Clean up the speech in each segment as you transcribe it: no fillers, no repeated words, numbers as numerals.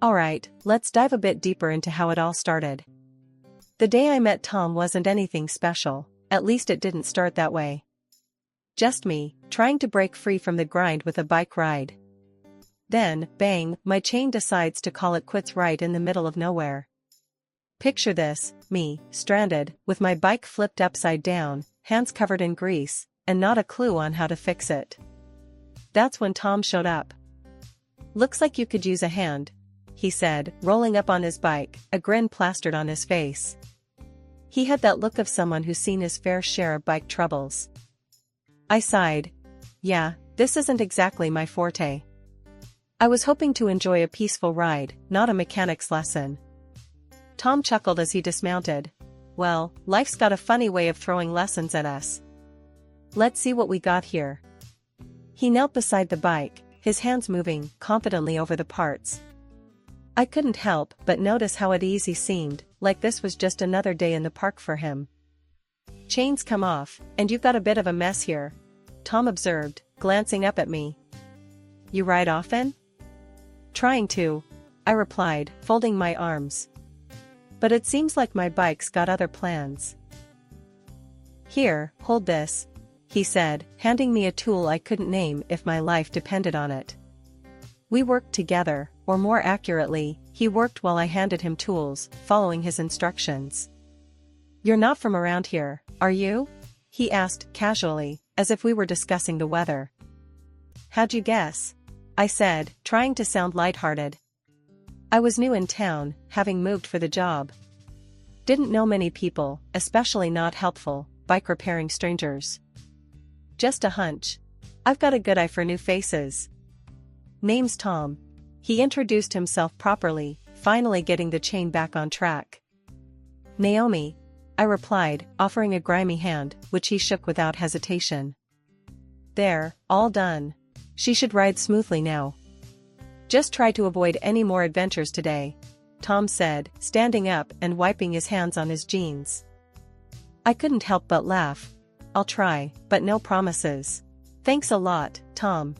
Alright, let's dive a bit deeper into how it all started. The day I met Tom wasn't anything special, at least it didn't start that way. Just me, trying to break free from the grind with a bike ride. Then, bang, my chain decides to call it quits right in the middle of nowhere. Picture this, me, stranded, with my bike flipped upside down, hands covered in grease, and not a clue on how to fix it. That's when Tom showed up. "Looks like you could use a hand," he said, rolling up on his bike, a grin plastered on his face. He had that look of someone who's seen his fair share of bike troubles. I sighed. Yeah, this isn't exactly my forte. I was hoping to enjoy a peaceful ride, not a mechanic's lesson. Tom chuckled as he dismounted. Well, life's got a funny way of throwing lessons at us. Let's see what we got here. He knelt beside the bike, his hands moving confidently over the parts. I couldn't help but notice how at ease he seemed, like this was just another day in the park for him. "Chains come off, and you've got a bit of a mess here," Tom observed, glancing up at me. "You ride often?" "Trying to," I replied, folding my arms. "But it seems like my bike's got other plans." "Here, hold this," he said, handing me a tool I couldn't name if my life depended on it. We worked together, or more accurately, he worked while I handed him tools, following his instructions. "You're not from around here, are you?" he asked casually, as if we were discussing the weather. "How'd you guess?" I said, trying to sound lighthearted. I was new in town, having moved for the job. Didn't know many people, especially not helpful, bike repairing strangers. "Just a hunch. I've got a good eye for new faces." "Name's Tom." He introduced himself properly, finally getting the chain back on track. "Naomi," I replied, offering a grimy hand, which he shook without hesitation. "There, all done. She should ride smoothly now. Just try to avoid any more adventures today," Tom said, standing up and wiping his hands on his jeans. I couldn't help but laugh. "I'll try, but no promises." "Thanks a lot, Tom."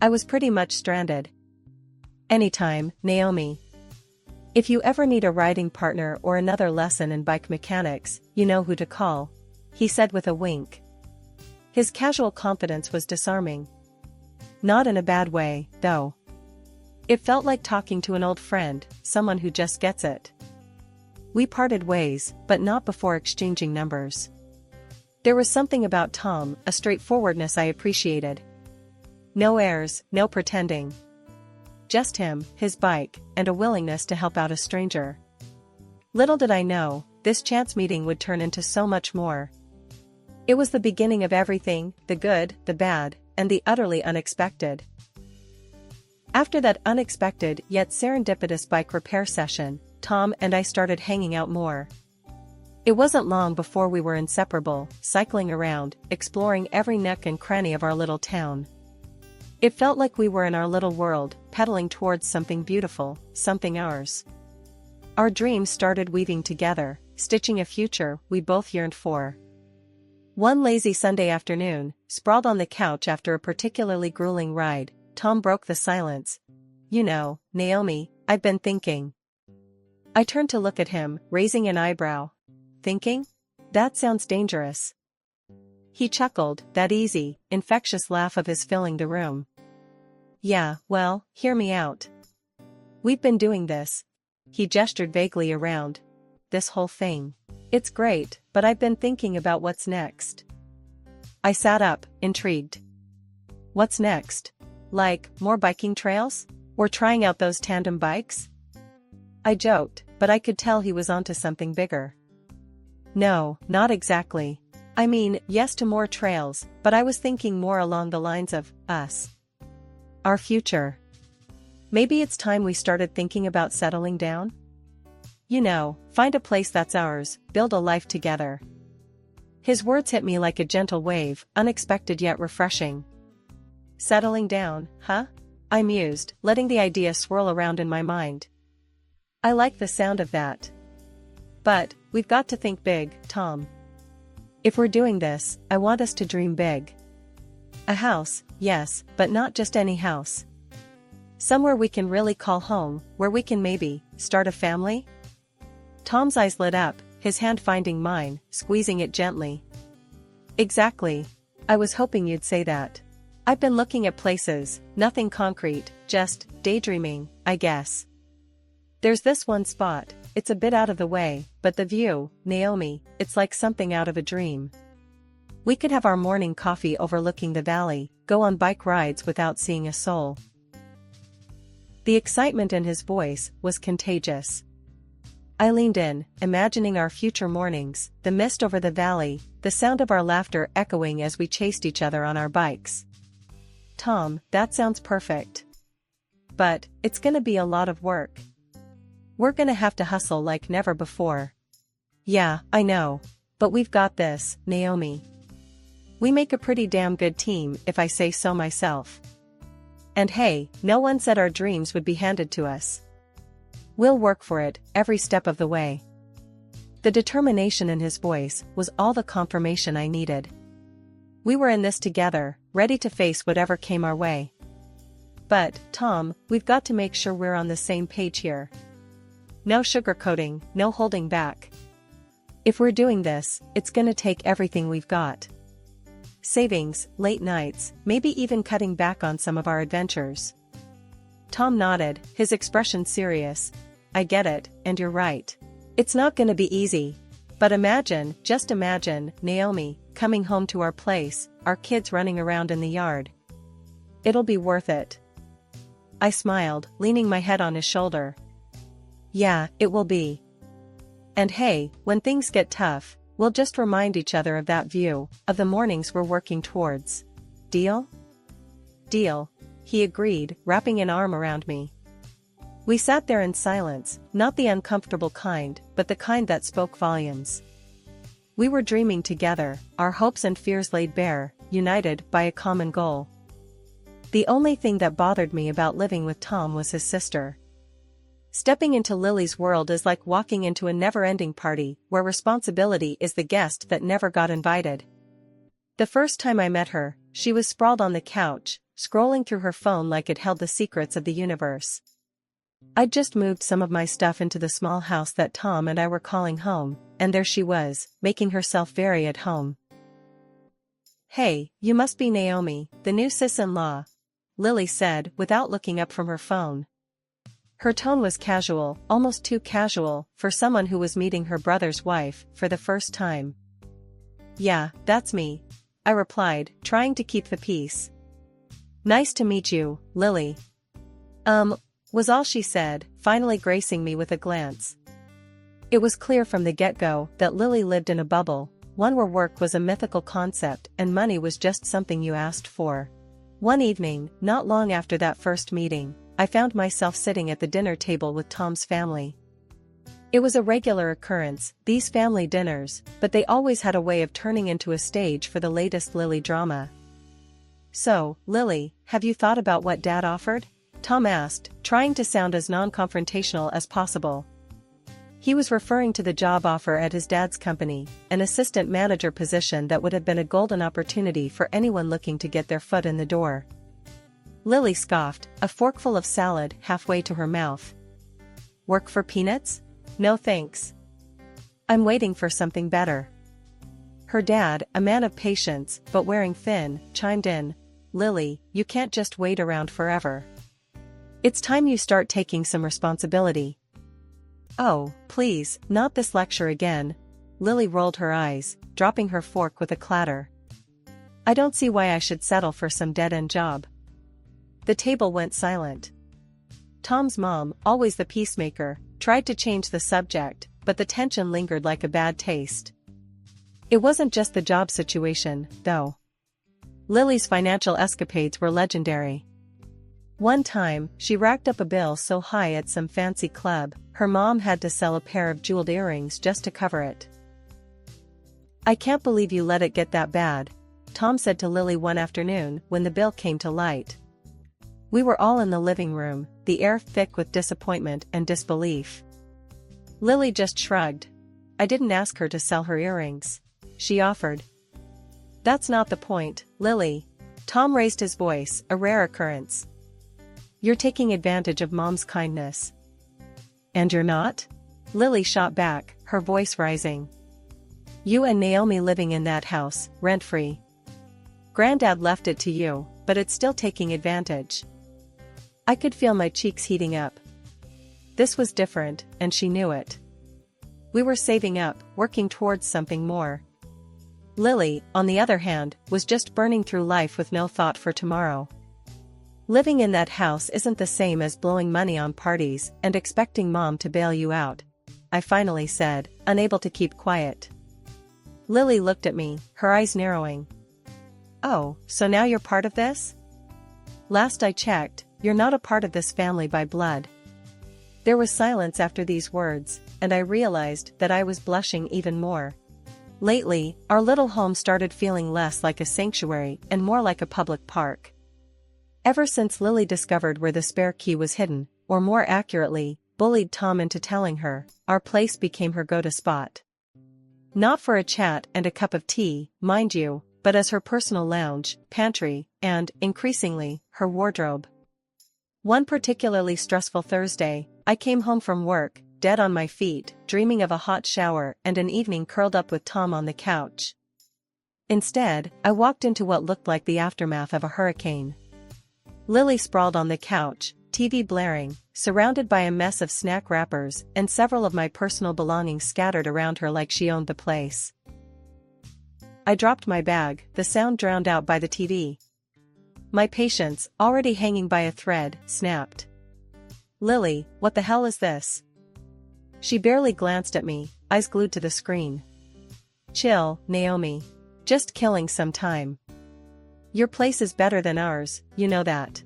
I was pretty much stranded. "Anytime, Naomi. If you ever need a riding partner or another lesson in bike mechanics, you know who to call," he said with a wink. His casual confidence was disarming. Not in a bad way, though. It felt like talking to an old friend, someone who just gets it. We parted ways, but not before exchanging numbers. There was something about Tom, a straightforwardness I appreciated. No airs, no pretending. Just him, his bike, and a willingness to help out a stranger. Little did I know, this chance meeting would turn into so much more. It was the beginning of everything, the good, the bad, and the utterly unexpected. After that unexpected yet serendipitous bike repair session, Tom and I started hanging out more. It wasn't long before we were inseparable, cycling around, exploring every nook and cranny of our little town. It felt like we were in our little world, pedaling towards something beautiful, something ours. Our dreams started weaving together, stitching a future we both yearned for. One lazy Sunday afternoon, sprawled on the couch after a particularly grueling ride, Tom broke the silence. "You know, Naomi, I've been thinking." I turned to look at him, raising an eyebrow. "Thinking? That sounds dangerous." He chuckled, that easy, infectious laugh of his filling the room. "Yeah, well, hear me out. We've been doing this." He gestured vaguely around. "This whole thing. It's great, but I've been thinking about what's next." I sat up, intrigued. "What's next? Like, more biking trails? Or trying out those tandem bikes?" I joked, but I could tell he was onto something bigger. "No, not exactly. I mean, yes to more trails, but I was thinking more along the lines of, us. Our future. Maybe it's time we started thinking about settling down? You know, find a place that's ours, build a life together." His words hit me like a gentle wave, unexpected yet refreshing. "Settling down, huh?" I mused, letting the idea swirl around in my mind. "I like the sound of that. But, we've got to think big, Tom. If we're doing this, I want us to dream big. A house, yes, but not just any house. Somewhere we can really call home, where we can maybe start a family? Tom's eyes lit up, his hand finding mine, squeezing it gently. Exactly. I was hoping you'd say that. I've been looking at places, nothing concrete, just daydreaming, I guess. There's this one spot, it's a bit out of the way, but the view, Naomi, it's like something out of a dream. We could have our morning coffee overlooking the valley, go on bike rides without seeing a soul. The excitement in his voice was contagious. I leaned in, imagining our future mornings, the mist over the valley, the sound of our laughter echoing as we chased each other on our bikes. Tom, that sounds perfect. But, it's gonna be a lot of work. We're gonna have to hustle like never before. Yeah, I know. But we've got this, Naomi. We make a pretty damn good team, if I say so myself. And hey, no one said our dreams would be handed to us. We'll work for it, every step of the way. The determination in his voice was all the confirmation I needed. We were in this together, ready to face whatever came our way. But, Tom, we've got to make sure we're on the same page here. No sugarcoating, no holding back. If we're doing this, it's gonna take everything we've got. Savings, late nights, maybe even cutting back on some of our adventures. Tom nodded, his expression serious. I get it, and you're right. It's not gonna be easy. But imagine, just imagine, Naomi, coming home to our place, our kids running around in the yard. It'll be worth it. I smiled, leaning my head on his shoulder. Yeah, it will be. And hey, when things get tough, we'll just remind each other of that view, of the mornings we're working towards. Deal? Deal, he agreed, wrapping an arm around me. We sat there in silence, not the uncomfortable kind, but the kind that spoke volumes. We were dreaming together, our hopes and fears laid bare, united by a common goal. The only thing that bothered me about living with Tom was his sister. Stepping into Lily's world is like walking into a never-ending party, where responsibility is the guest that never got invited. The first time I met her, she was sprawled on the couch, scrolling through her phone like it held the secrets of the universe. I'd just moved some of my stuff into the small house that Tom and I were calling home, and there she was, making herself very at home. Hey, you must be Naomi, the new sis-in-law, Lily said, without looking up from her phone. Her tone was casual, almost too casual, for someone who was meeting her brother's wife, for the first time. Yeah, that's me, I replied, trying to keep the peace. Nice to meet you, Lily. Was all she said, finally gracing me with a glance. It was clear from the get-go that Lily lived in a bubble, one where work was a mythical concept and money was just something you asked for. One evening, not long after that first meeting, I found myself sitting at the dinner table with Tom's family. It was a regular occurrence, these family dinners, but they always had a way of turning into a stage for the latest Lily drama. So, Lily, have you thought about what Dad offered? Tom asked, trying to sound as non-confrontational as possible. He was referring to the job offer at his dad's company, an assistant manager position that would have been a golden opportunity for anyone looking to get their foot in the door. Lily scoffed, a forkful of salad halfway to her mouth. Work for peanuts? No thanks. I'm waiting for something better. Her dad, a man of patience but wearing thin, chimed in. Lily, you can't just wait around forever. It's time you start taking some responsibility. Oh, please, not this lecture again. Lily rolled her eyes, dropping her fork with a clatter. I don't see why I should settle for some dead-end job. The table went silent. Tom's mom, always the peacemaker, tried to change the subject, but the tension lingered like a bad taste. It wasn't just the job situation, though. Lily's financial escapades were legendary. One time, she racked up a bill so high at some fancy club, her mom had to sell a pair of jeweled earrings just to cover it. I can't believe you let it get that bad, Tom said to Lily one afternoon when the bill came to light. We were all in the living room, the air thick with disappointment and disbelief. Lily just shrugged. I didn't ask her to sell her earrings. She offered. That's not the point, Lily. Tom raised his voice, a rare occurrence. You're taking advantage of Mom's kindness. And you're not? Lily shot back, her voice rising. You and Naomi living in that house, rent-free. Granddad left it to you, but it's still taking advantage. I could feel my cheeks heating up. This was different, and she knew it. We were saving up, working towards something more. Lily, on the other hand, was just burning through life with no thought for tomorrow. Living in that house isn't the same as blowing money on parties and expecting Mom to bail you out, I finally said, unable to keep quiet. Lily looked at me, her eyes narrowing. Oh, so now you're part of this? Last I checked, you're not a part of this family by blood. There was silence after these words, and I realized that I was blushing even more. Lately, our little home started feeling less like a sanctuary and more like a public park. Ever since Lily discovered where the spare key was hidden, or more accurately, bullied Tom into telling her, our place became her go-to spot. Not for a chat and a cup of tea, mind you, but as her personal lounge, pantry, and, increasingly, her wardrobe. One particularly stressful Thursday, I came home from work, dead on my feet, dreaming of a hot shower and an evening curled up with Tom on the couch. Instead, I walked into what looked like the aftermath of a hurricane. Lily sprawled on the couch, TV blaring, surrounded by a mess of snack wrappers and several of my personal belongings scattered around her like she owned the place. I dropped my bag, the sound drowned out by the TV. My patience, already hanging by a thread, snapped. Lily, what the hell is this? She barely glanced at me, eyes glued to the screen. Chill, Naomi. Just killing some time. Your place is better than ours, you know that.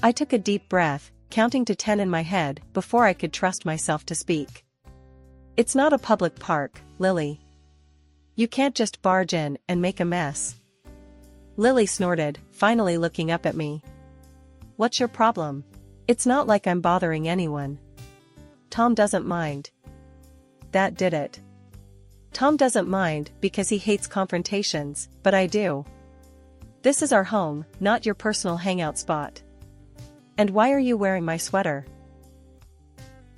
I took a deep breath, counting to 10 in my head before I could trust myself to speak. It's not a public park, Lily. You can't just barge in and make a mess. Lily snorted, finally looking up at me. What's your problem? It's not like I'm bothering anyone. Tom doesn't mind. That did it. Tom doesn't mind because he hates confrontations, but I do. This is our home, not your personal hangout spot. And why are you wearing my sweater?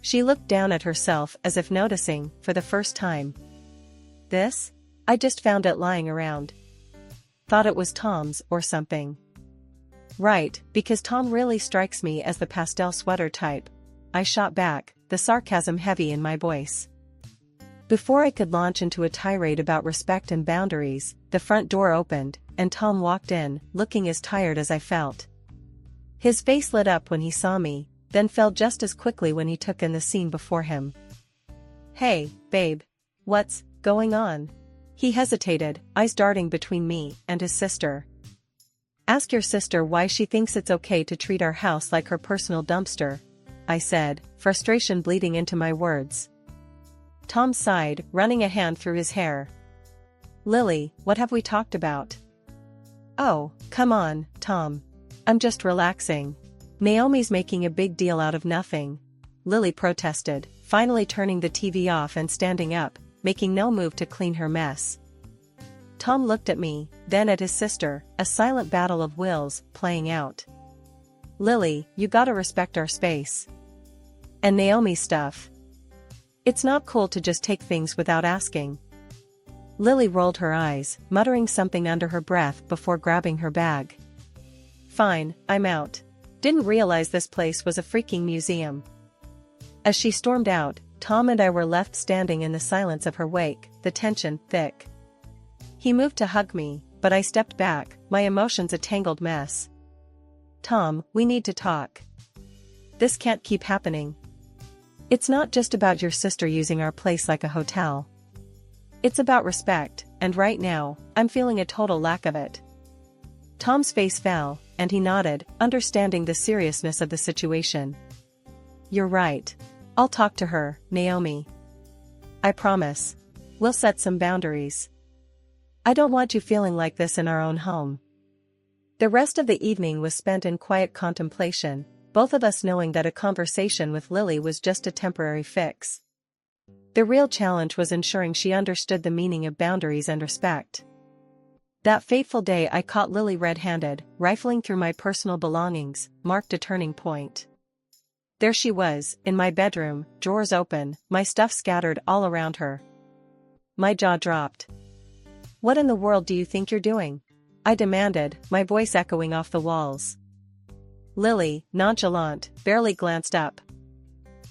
She looked down at herself as if noticing, for the first time. This? I just found it lying around. Thought it was Tom's or something. Right, because Tom really strikes me as the pastel sweater type. I shot back, the sarcasm heavy in my voice. Before I could launch into a tirade about respect and boundaries, the front door opened, and Tom walked in, looking as tired as I felt. His face lit up when he saw me, then fell just as quickly when he took in the scene before him. Hey, babe. What's going on? He hesitated, eyes darting between me and his sister. Ask your sister why she thinks it's okay to treat our house like her personal dumpster, I said, frustration bleeding into my words. Tom sighed, running a hand through his hair. Lily, what have we talked about? Oh, come on, Tom. I'm just relaxing. Naomi's making a big deal out of nothing, Lily protested, finally turning the TV off and standing up, making no move to clean her mess. Tom looked at me, then at his sister, a silent battle of wills playing out. Lily, you gotta respect our space. And Naomi's stuff. It's not cool to just take things without asking. Lily rolled her eyes, muttering something under her breath before grabbing her bag. Fine, I'm out. Didn't realize this place was a freaking museum. As she stormed out, Tom and I were left standing in the silence of her wake, the tension thick. He moved to hug me, but I stepped back, my emotions a tangled mess. Tom, we need to talk. This can't keep happening. It's not just about your sister using our place like a hotel. It's about respect, and right now, I'm feeling a total lack of it. Tom's face fell, and he nodded, understanding the seriousness of the situation. You're right. I'll talk to her, Naomi. I promise. We'll set some boundaries. I don't want you feeling like this in our own home. The rest of the evening was spent in quiet contemplation, both of us knowing that a conversation with Lily was just a temporary fix. The real challenge was ensuring she understood the meaning of boundaries and respect. That fateful day I caught Lily red-handed, rifling through my personal belongings, marked a turning point. There she was, in my bedroom, drawers open, my stuff scattered all around her. My jaw dropped. "What in the world do you think you're doing?" I demanded, my voice echoing off the walls. Lily, nonchalant, barely glanced up.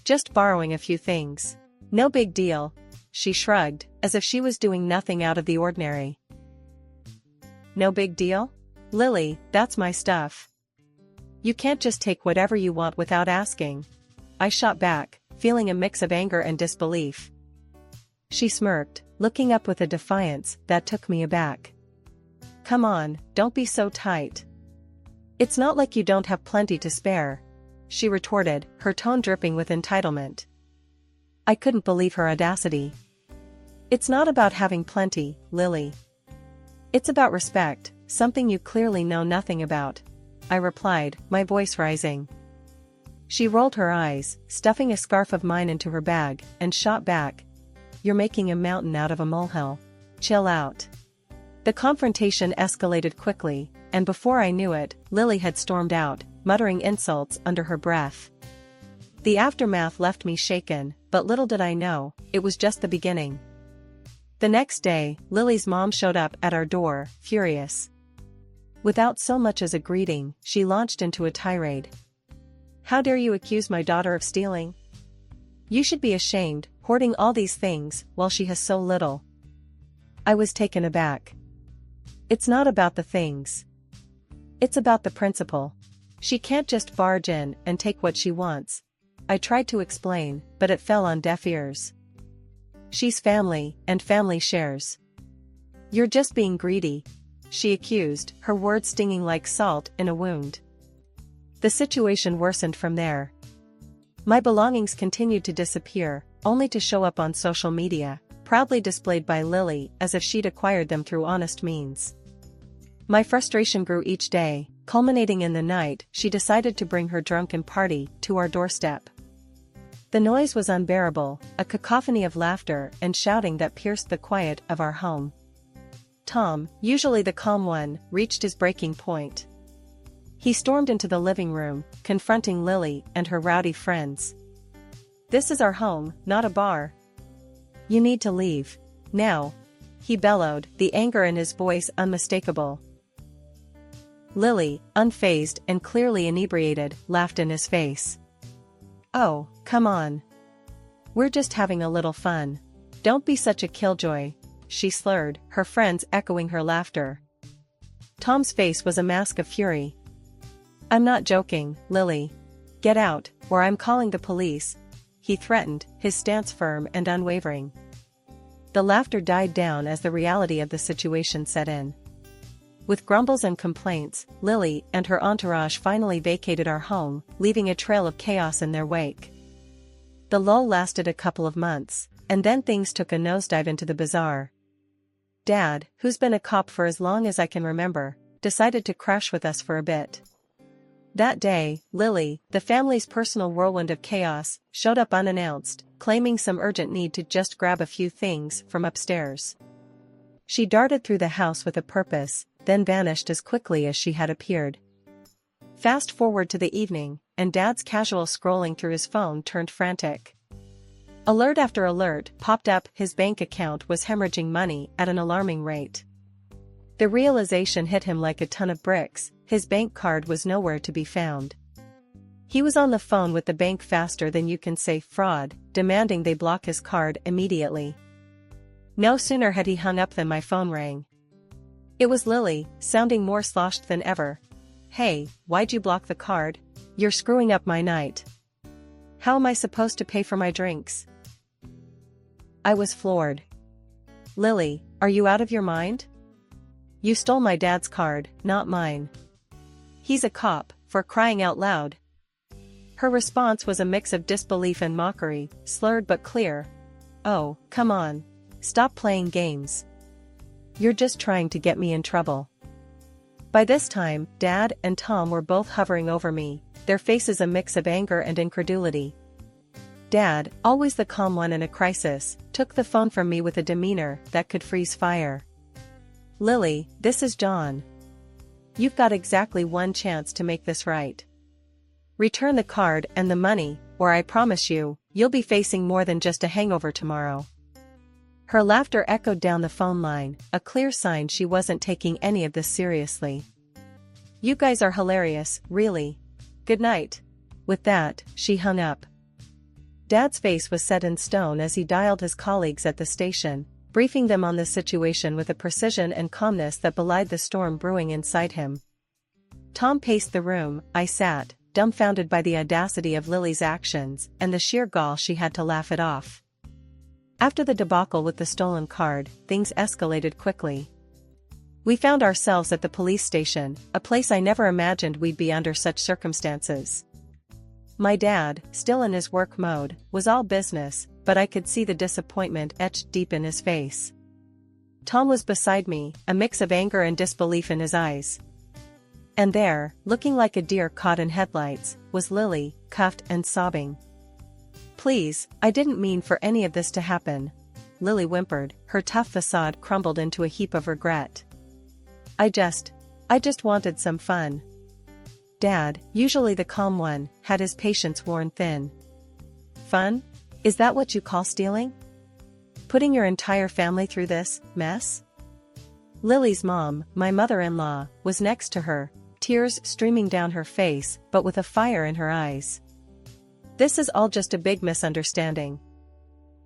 "Just borrowing a few things. No big deal," she shrugged, as if she was doing nothing out of the ordinary. "No big deal? Lily, that's my stuff. You can't just take whatever you want without asking." I shot back, feeling a mix of anger and disbelief. She smirked, looking up with a defiance that took me aback. "Come on, don't be so tight. It's not like you don't have plenty to spare," she retorted, her tone dripping with entitlement. I couldn't believe her audacity. "It's not about having plenty, Lily. It's about respect, something you clearly know nothing about," I replied, my voice rising. She rolled her eyes, stuffing a scarf of mine into her bag, and shot back. "You're making a mountain out of a molehill. Chill out." The confrontation escalated quickly, and before I knew it, Lily had stormed out, muttering insults under her breath. The aftermath left me shaken, but little did I know, it was just the beginning. The next day, Lily's mom showed up at our door, furious. Without so much as a greeting, she launched into a tirade. "How dare you accuse my daughter of stealing? You should be ashamed, hoarding all these things, while she has so little." I was taken aback. "It's not about the things. It's about the principle. She can't just barge in and take what she wants." I tried to explain, but it fell on deaf ears. "She's family, and family shares." "You're just being greedy," she accused, her words stinging like salt in a wound. The situation worsened from there. My belongings continued to disappear, only to show up on social media, proudly displayed by Lily as if she'd acquired them through honest means. My frustration grew each day, culminating in the night she decided to bring her drunken party to our doorstep. The noise was unbearable, a cacophony of laughter and shouting that pierced the quiet of our home. Tom, usually the calm one, reached his breaking point. He stormed into the living room, confronting Lily and her rowdy friends. "This is our home, not a bar. You need to leave. Now," he bellowed, the anger in his voice unmistakable. Lily, unfazed and clearly inebriated, laughed in his face. "Oh, come on. We're just having a little fun. Don't be such a killjoy," she slurred, her friends echoing her laughter. Tom's face was a mask of fury. "I'm not joking, Lily. Get out, or I'm calling the police," he threatened, his stance firm and unwavering. The laughter died down as the reality of the situation set in. With grumbles and complaints, Lily and her entourage finally vacated our home, leaving a trail of chaos in their wake. The lull lasted a couple of months, and then things took a nosedive into the bizarre. Dad, who's been a cop for as long as I can remember, decided to crash with us for a bit. That day, Lily, the family's personal whirlwind of chaos, showed up unannounced, claiming some urgent need to just grab a few things from upstairs. She darted through the house with a purpose, then vanished as quickly as she had appeared. Fast forward to the evening, and Dad's casual scrolling through his phone turned frantic. Alert after alert popped up, his bank account was hemorrhaging money at an alarming rate. The realization hit him like a ton of bricks, his bank card was nowhere to be found. He was on the phone with the bank faster than you can say fraud, demanding they block his card immediately. No sooner had he hung up than my phone rang. It was Lily, sounding more sloshed than ever. "Hey, why'd you block the card? You're screwing up my night. How am I supposed to pay for my drinks?" I was floored. "Lily, are you out of your mind? You stole my dad's card, not mine. He's a cop, for crying out loud." Her response was a mix of disbelief and mockery, slurred but clear. "Oh, come on. Stop playing games. You're just trying to get me in trouble." By this time, Dad and Tom were both hovering over me, their faces a mix of anger and incredulity. Dad, always the calm one in a crisis, took the phone from me with a demeanor that could freeze fire. Lily, this is John. You've got exactly one chance to make this right. Return the card and the money, or I promise you, you'll be facing more than just a hangover tomorrow. Her laughter echoed down the phone line, a clear sign she wasn't taking any of this seriously. You guys are hilarious, really. Good night. With that, she hung up. Dad's face was set in stone as he dialed his colleagues at the station, briefing them on the situation with a precision and calmness that belied the storm brewing inside him. Tom paced the room. I sat, dumbfounded by the audacity of Lily's actions and the sheer gall she had to laugh it off. After the debacle with the stolen card, things escalated quickly. We found ourselves at the police station, a place I never imagined we'd be under such circumstances. My dad, still in his work mode, was all business, but I could see the disappointment etched deep in his face. Tom was beside me, a mix of anger and disbelief in his eyes. And there, looking like a deer caught in headlights, was Lily, cuffed and sobbing. Please, I didn't mean for any of this to happen. Lily whimpered, her tough facade crumbled into a heap of regret. I just wanted some fun. Dad, usually the calm one, had his patience worn thin. Fun? Is that what you call stealing? Putting your entire family through this mess? Lily's mom, my mother-in-law, was next to her, tears streaming down her face, but with a fire in her eyes. This is all just a big misunderstanding.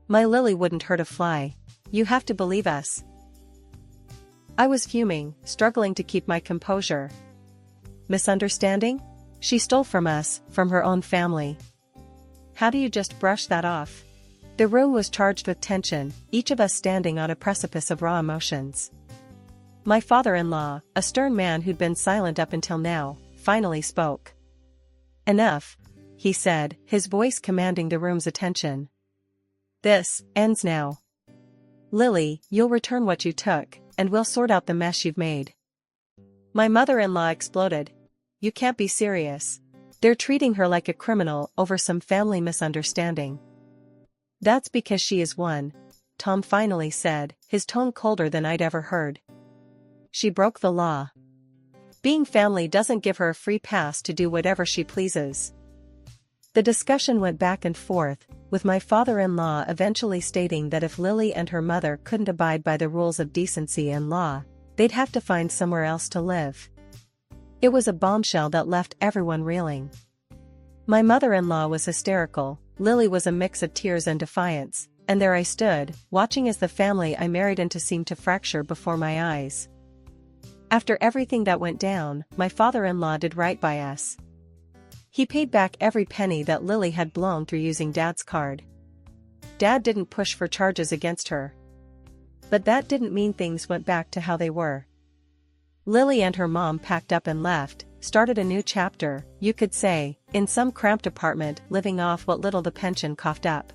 My Lily wouldn't hurt a fly. You have to believe us. I was fuming, struggling to keep my composure. Misunderstanding? She stole from us, from her own family. How do you just brush that off? The room was charged with tension, each of us standing on a precipice of raw emotions. My father-in-law, a stern man who'd been silent up until now, finally spoke. Enough, he said, his voice commanding the room's attention. This ends now. Lily, you'll return what you took, and we'll sort out the mess you've made. My mother-in-law exploded. You can't be serious. They're treating her like a criminal over some family misunderstanding. That's because she is one, Tom finally said, his tone colder than I'd ever heard. She broke the law. Being family doesn't give her a free pass to do whatever she pleases. The discussion went back and forth, with my father-in-law eventually stating that if Lily and her mother couldn't abide by the rules of decency and law, they'd have to find somewhere else to live. It was a bombshell that left everyone reeling. My mother-in-law was hysterical, Lily was a mix of tears and defiance, and there I stood, watching as the family I married into seemed to fracture before my eyes. After everything that went down, my father-in-law did right by us. He paid back every penny that Lily had blown through using Dad's card. Dad didn't push for charges against her. But that didn't mean things went back to how they were. Lily and her mom packed up and left, started a new chapter, you could say, in some cramped apartment living off what little the pension coughed up.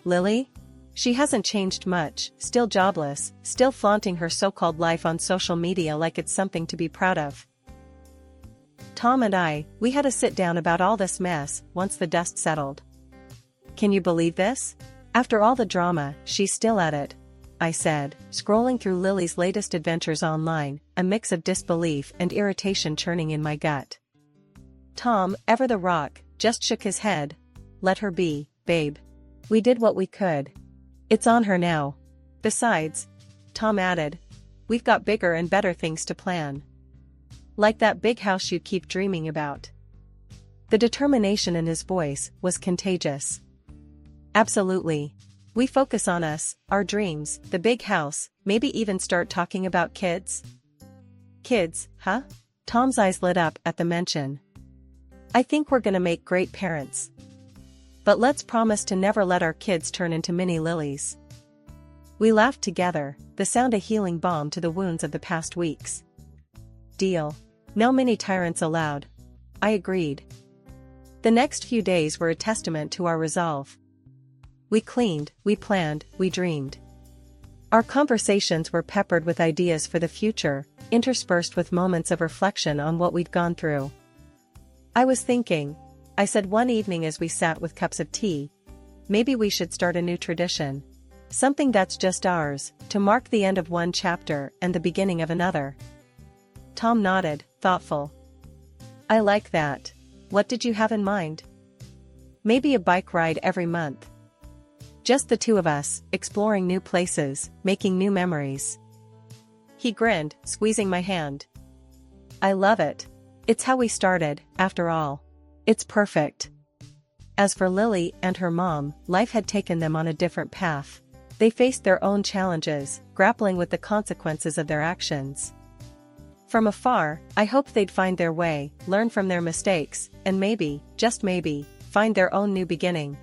Lily? She hasn't changed much, still jobless, still flaunting her so-called life on social media like it's something to be proud of. Tom and we had a sit-down about all this mess, once the dust settled. Can you believe this? After all the drama, she's still at it, I said, scrolling through Lily's latest adventures online, a mix of disbelief and irritation churning in my gut. Tom, ever the rock, just shook his head. Let her be, babe. We did what we could. It's on her now. Besides, Tom added, we've got bigger and better things to plan. Like that big house you keep dreaming about. The determination in his voice was contagious. Absolutely. We focus on us, our dreams, the big house, maybe even start talking about kids? Kids, huh? Tom's eyes lit up at the mention. I think we're gonna make great parents. But let's promise to never let our kids turn into mini Lilies. We laughed together, the sound a healing balm to the wounds of the past weeks. Deal. No mini tyrants allowed. I agreed. The next few days were a testament to our resolve. We cleaned, we planned, we dreamed. Our conversations were peppered with ideas for the future, interspersed with moments of reflection on what we'd gone through. I was thinking, I said one evening as we sat with cups of tea, maybe we should start a new tradition. Something that's just ours, to mark the end of one chapter and the beginning of another. Tom nodded, thoughtful. I like that. What did you have in mind? Maybe a bike ride every month. Just the two of us, exploring new places, making new memories. He grinned, squeezing my hand. I love it. It's how we started, after all. It's perfect. As for Lily and her mom, life had taken them on a different path. They faced their own challenges, grappling with the consequences of their actions. From afar, I hoped they'd find their way, learn from their mistakes, and maybe, just maybe, find their own new beginning.